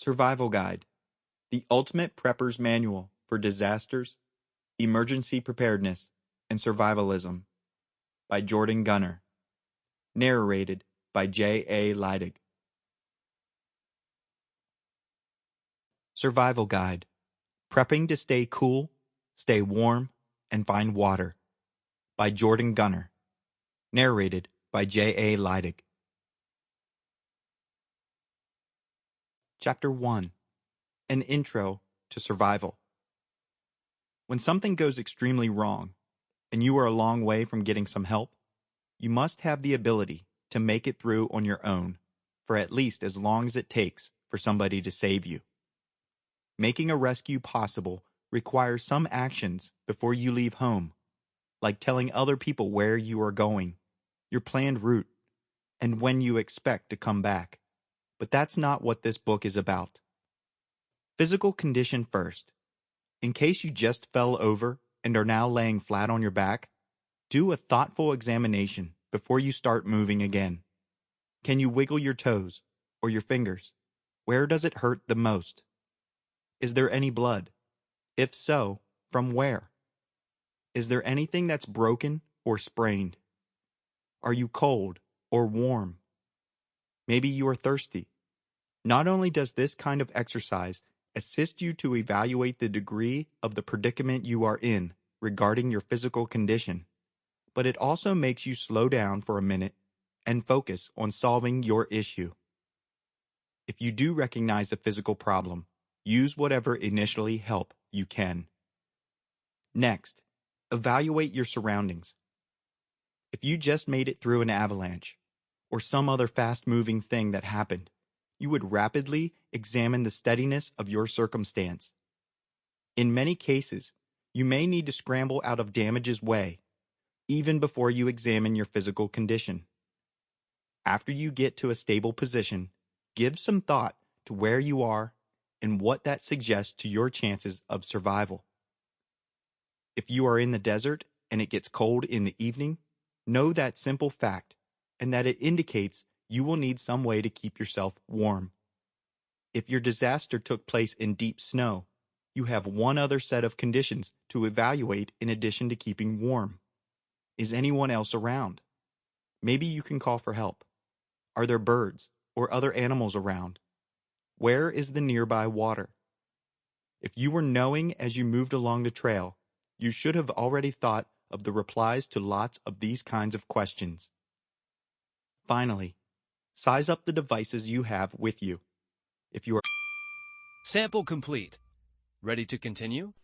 Survival Guide, the ultimate prepper's manual for disasters, emergency preparedness, and survivalism, by Jordan Gunner. Narrated by J.A. Lydon. Survival Guide, prepping to stay cool, stay warm, and find water, by Jordan Gunner. Narrated by J.A. Lydon. Chapter 1. An Intro to Survival. When something goes extremely wrong, and you are a long way from getting some help, you must have the ability to make it through on your own for at least as long as it takes for somebody to save you. Making a rescue possible requires some actions before you leave home, like telling other people where you are going, your planned route, and when you expect to come back. But that's not what this book is about. Physical condition first. In case you just fell over and are now laying flat on your back, do a thoughtful examination before you start moving again. Can you wiggle your toes or your fingers? Where does it hurt the most? Is there any blood? If so, from where? Is there anything that's broken or sprained? Are you cold or warm? Maybe you are thirsty. Not only does this kind of exercise assist you to evaluate the degree of the predicament you are in regarding your physical condition, but it also makes you slow down for a minute and focus on solving your issue. If you do recognize a physical problem, use whatever initially help you can. Next, evaluate your surroundings. If you just made it through an avalanche or some other fast-moving thing that happened, you would rapidly examine the steadiness of your circumstance. In many cases, you may need to scramble out of damage's way, even before you examine your physical condition. After you get to a stable position, give some thought to where you are and what that suggests to your chances of survival. If you are in the desert and it gets cold in the evening, know that simple fact and that it indicates you will need some way to keep yourself warm. If your disaster took place in deep snow, you have one other set of conditions to evaluate in addition to keeping warm. Is anyone else around? Maybe you can call for help. Are there birds or other animals around? Where is the nearby water? If you were knowing as you moved along the trail, you should have already thought of the replies to lots of these kinds of questions. Finally, size up the devices you have with you. If you are Sample complete. Ready to continue?